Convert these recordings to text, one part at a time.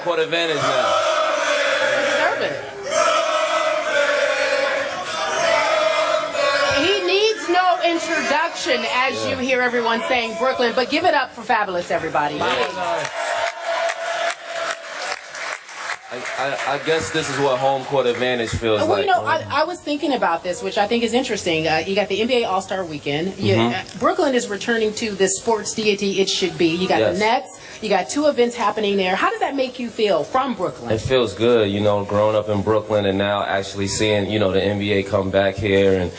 court advantage now. Deserve it. He needs no introduction, as you hear everyone saying Brooklyn, but give it up for Fabolous, everybody. I guess this is what home court advantage feels well, like. you know, I was thinking about this, which I think is interesting. You got the NBA All-Star Weekend. Brooklyn is returning to this sports deity it should be. You got the Nets. You got 2 events happening there. How does that make you feel from Brooklyn? It feels good, you know, growing up in Brooklyn and now actually seeing, you know, the NBA come back here, and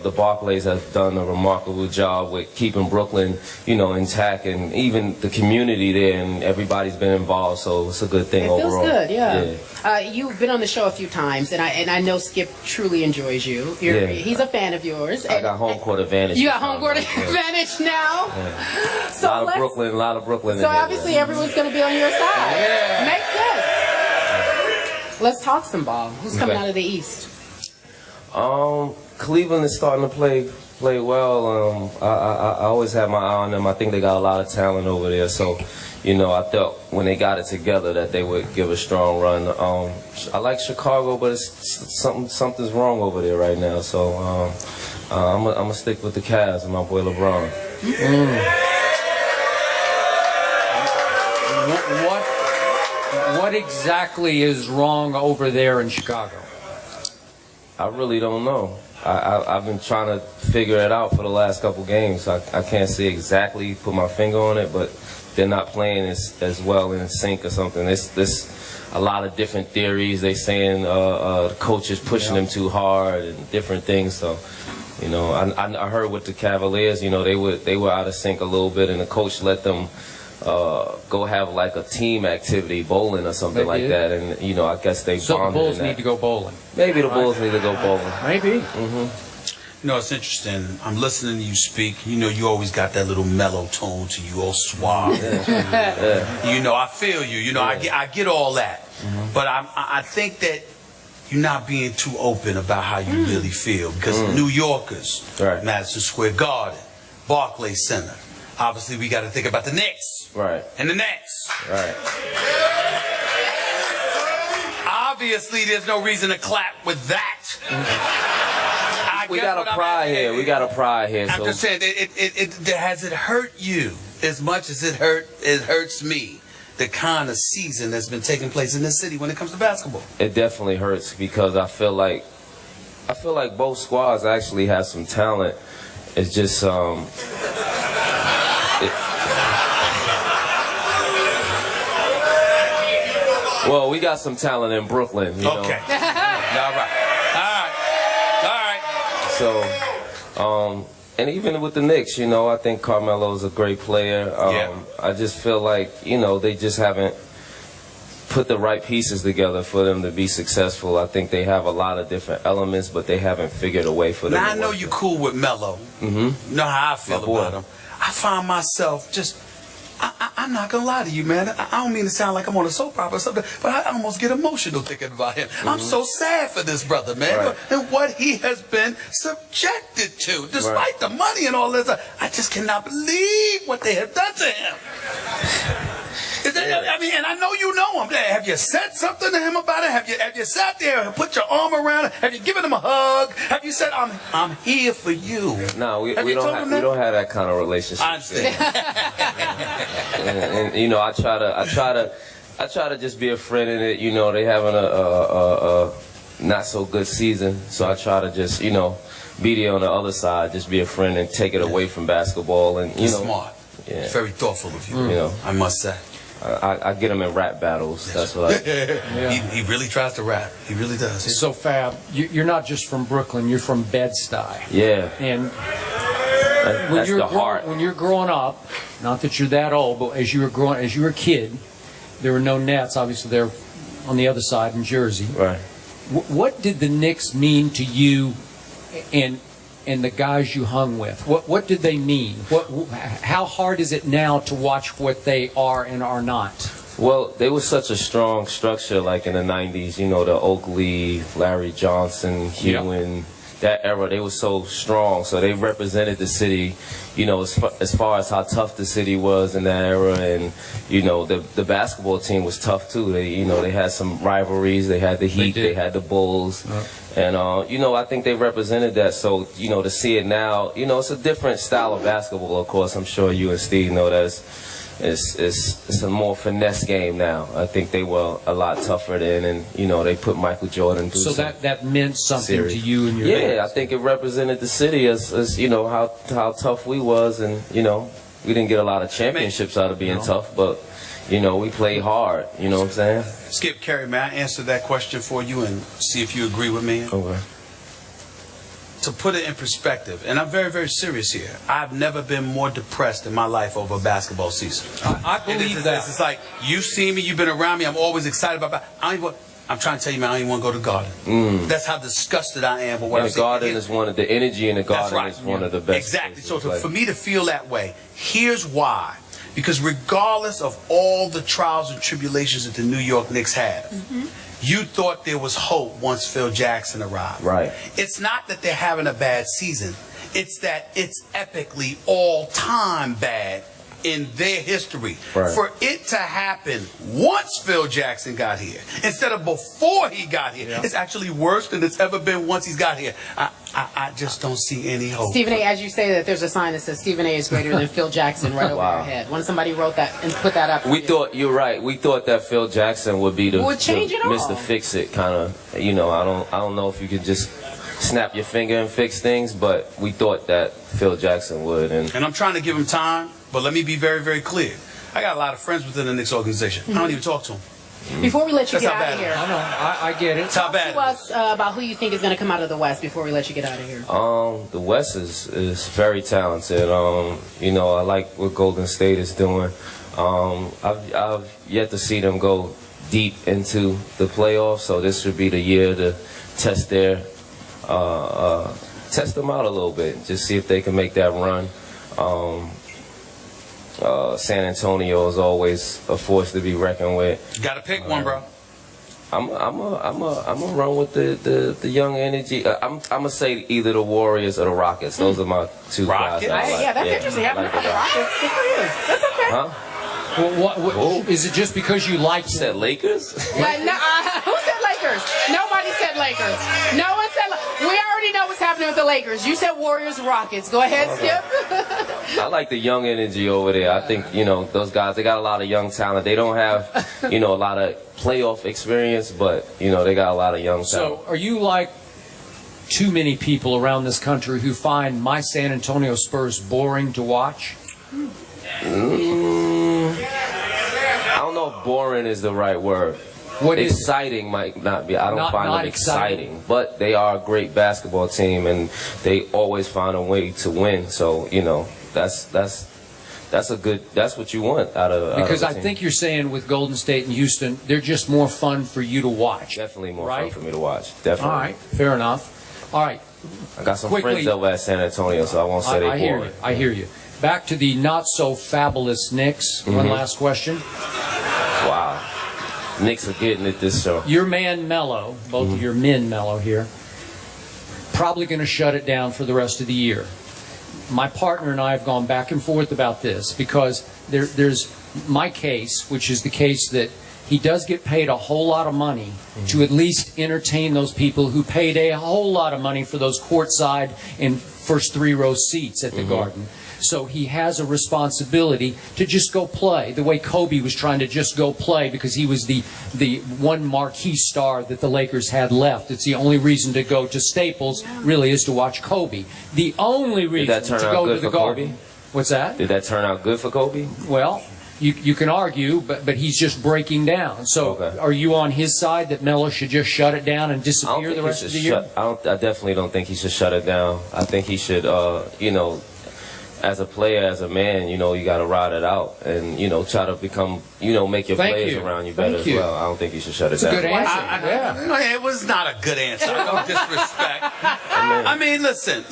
the Barclays have done a remarkable job with keeping Brooklyn, you know, intact, and even the community there, and everybody's been involved, so it's a good thing overall. It feels good, yeah. You've been on the show a few times, and I know Skip truly enjoys you. He's a fan of yours. I got home court advantage. You got home court advantage now? Yeah. So a lot of Brooklyn. So obviously everyone's going to be on your side. Yeah. Makes sense. Let's talk some ball. Who's coming out of the East? Cleveland is starting to play well. I always have my eye on them. I think they got a lot of talent over there. So, you know, I thought when they got it together that they would give a strong run. I like Chicago, but it's something's wrong over there right now. So I'm gonna stick with the Cavs and my boy LeBron. What exactly is wrong over there in Chicago? I really don't know. I've been trying to figure it out for the last couple games. I can't see exactly, put my finger on it, but they're not playing as well in sync or something. There's a lot of different theories. They saying the coach is pushing them too hard and different things. So, you know, I heard with the Cavaliers, you know, they were out of sync a little bit, and the coach let them go have like a team activity, bowling or something like that, and you know, I guess they so bonded. The Bulls need to go bowling. Maybe the Bulls need to go bowling. Maybe. You know, it's interesting. I'm listening to you speak. You know, you always got that little mellow tone to you, all suave. You know, I feel you. You know, I get all that. But I think that you're not being too open about how you really feel, because New Yorkers, Madison Square Garden, Barclays Center. Obviously, we got to think about the Knicks. And the Nets. Obviously, there's no reason to clap with that. We got a pride here. We got a pride here. I'm just saying, has it hurt you as much as it hurts me? The kind of season that's been taking place in this city when it comes to basketball. It definitely hurts because I feel like both squads actually have some talent. It's just well, we got some talent in Brooklyn, you know. Okay. All right. So, and even with the Knicks, you know, I think Carmelo's a great player. I just feel like, you know, they just haven't put the right pieces together for them to be successful. I think they have a lot of different elements, but they haven't figured a way for them. Now, I know you're cool with Melo. You know how I feel about him. I find myself just, I'm not going to lie to you, man. I don't mean to sound like I'm on a soap opera or something, but I almost get emotional thinking about him. I'm so sad for this brother, man, and what he has been subjected to, despite the money and all this. I just cannot believe what they have done to him. I mean, and I know you know him. Have you said something to him about it? Have you sat there and put your arm around him? Have you given him a hug? Have you said, I'm here for you? No, we don't have that kind of relationship. I understand. and you know, I try to just be a friend in it. You know, they having a not so good season, so I try to just, you know, be there on the other side, just be a friend and take it away from basketball. And you know, smart. It's very thoughtful of you. You know, I must say. I get him in rap battles. That's what He really tries to rap. He really does. So Fab, you're not just from Brooklyn. You're from Bed-Stuy. Yeah. And that's the heart. When you're growing up, not that you're that old, but as you were a kid, there were no Nets. Obviously, they're on the other side in Jersey. Right. What did the Knicks mean to you, and the guys you hung with? What did they mean? How hard is it now to watch what they are and are not? Well, they were such a strong structure, like in the 90s, you know, the Oakley, Larry Johnson, Hewin, that era, they were so strong. So they represented the city, you know, as far as how tough the city was in that era. And, you know, the basketball team was tough too. They, you know, they had some rivalries. They had the Heat, they had the Bulls. And, you know, I think they represented that. So, you know, to see it now, you know, it's a different style of basketball, of course. I'm sure you and Steve know that it's a more finesse game now. I think they were a lot tougher then, and, you know, they put Michael Jordan through. So that meant something series. to you and your Yeah, fans. I think it represented the city as you know, how tough we was, and, you know, we didn't get a lot of championships out of being tough, but, you know, we played hard. You know what I'm saying? Skip, Kerry, may I answer that question for you and see if you agree with me? Okay. To put it in perspective, and I'm very, very serious here, I've never been more depressed in my life over a basketball season. I believe that. It's like, you've seen me, you've been around me, I'm always excited about I'm trying to tell you, man, I don't even want to go to the Garden. That's how disgusted I am with what And I'm the Garden is one of the energy in the Garden That's right. is one of the best. Exactly. So places to for play. me to feel that way, here's why. Because regardless of all the trials and tribulations that the New York Knicks have, you thought there was hope once Phil Jackson arrived. Right. It's not that they're having a bad season. It's that it's epically all-time bad in their history. Right. For it to happen once Phil Jackson got here, instead of before he got here, it's actually worse than it's ever been once he's got here. I just don't see any hope. Stephen A., as you say that, there's a sign that says Stephen A. is greater than Phil Jackson right over your head. When somebody wrote that and put that up. We thought, you're right. We thought that Phil Jackson would be Would change it all. Mr. Fix It kind of. You know, I don't know if you could just snap your finger and fix things, but we thought that Phil Jackson would. And I'm trying to give him time, but let me be very, very clear. I got a lot of friends within the Knicks organization. I don't even talk to them. Before we let you That's get how out of bad here, I know. I get it. That's how bad to us about who you think is going to come out of the West before we let you get out of here. the West is very talented. You know, I like what Golden State is doing. I've yet to see them go deep into the playoffs, so this should be the year to test them out a little bit, just see if they can make that run. San Antonio is always a force to be reckoned with. Got to pick one, bro. I'm gonna run with the young energy. I'm gonna say either the Warriors or the Rockets. Those are my two guys. Rockets? I like. Yeah, that's interesting. I haven't like heard the Rockets. Good for you. That's okay. Huh? Well, is it just because you like You said Lakers? Like, no, who said Lakers? Nobody said Lakers. No one said. We already know what's happening with the Lakers. You said Warriors, Rockets. Go ahead, Skip. I like the young energy over there. I think, you know, those guys, they got a lot of young talent. They don't have, you know, a lot of playoff experience, but, you know, they got a lot of young talent. So, are you like too many people around this country who find my San Antonio Spurs boring to watch? I don't know if boring is the right word. What is exciting might not be. I don't find not them exciting. exciting, but they are a great basketball team, and they always find a way to win. So, you know, that's a good. That's what you want out of. Because out I of a team. think you're saying with Golden State and Houston, they're just more fun for you to watch. Definitely more right? fun for me to watch. Definitely. All right, fair enough. All right, I got some Quickly. friends over at San Antonio, so I won't say they I hear boring. you. I hear you. Back to the not so fabulous Knicks. One last question. Wow. Knicks are getting it this show. Your man Melo, both of your men Melo here, probably going to shut it down for the rest of the year. My partner and I have gone back and forth about this because there's my case, which is the case that he does get paid a whole lot of money to at least entertain those people who paid a whole lot of money for those courtside and first 3-row seats at the Garden. So he has a responsibility to just go play, the way Kobe was trying to just go play because he was the one marquee star that the Lakers had left. It's the only reason to go to Staples really is to watch Kobe. The only reason that to turn out go good to the for Kobe? Garden. What's that? Did that turn out good for Kobe? Well, you can argue, but he's just breaking down. So Okay. are you on his side that Melo should just shut it down and I don't disappear think the he rest should of the year? I definitely don't think he should shut it down. I think he should, you know, as a player, as a man, you know, you got to ride it out and, you know, try to become, you know, make your Thank players you. around you Thank better you. as well. I don't think you should shut it It's a down. good answer. Yeah. It was not a good answer. No disrespect. I mean, listen.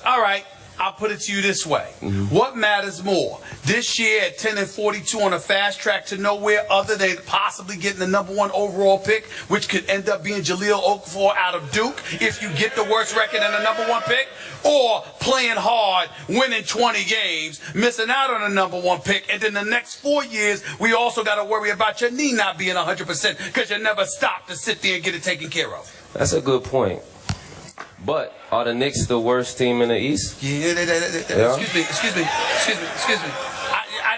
All right. I'll put it to you this way. What matters more? This year at 10-42 on a fast track to nowhere other than possibly getting the #1 overall pick, which could end up being Jahlil Okafor out of Duke if you get the worst record and the #1 pick, or playing hard, winning 20 games, missing out on the #1 pick, and then the next 4 years, we also got to worry about your knee not being 100% because you never stop to sit there and get it taken care of. That's a good point. But are the Knicks the worst team in the East? Yeah. Excuse me.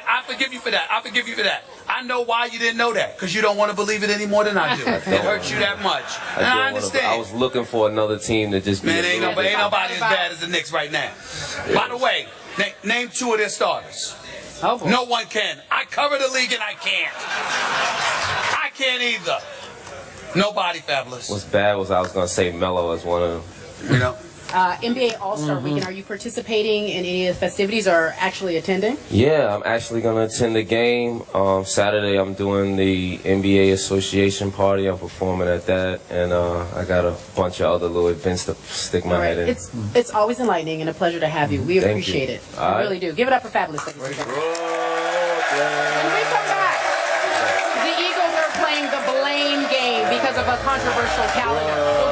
I forgive you for that. I know why you didn't know that, because you don't want to believe it any more than I do. It hurts you that much. And I understand. I was looking for another team to just be. Man, ain't nobody as bad as the Knicks right now. By the way, name 2 of their starters. Oh, boy. No one can. I cover the league and I can't. I can't either. Nobody, Fabolous. What's bad was I was going to say Melo as one of them. You know? NBA All-Star Weekend, are you participating in any of the festivities or actually attending? Yeah, I'm actually going to attend the game. Saturday, I'm doing the NBA Association party. I'm performing at that. And I got a bunch of other little events to stick my head in. It's always enlightening and a pleasure to have you. We Thank appreciate you. it. I really do. Give it up for Fabolous. When we come back, the Eagles are playing the blame game because of a controversial calendar.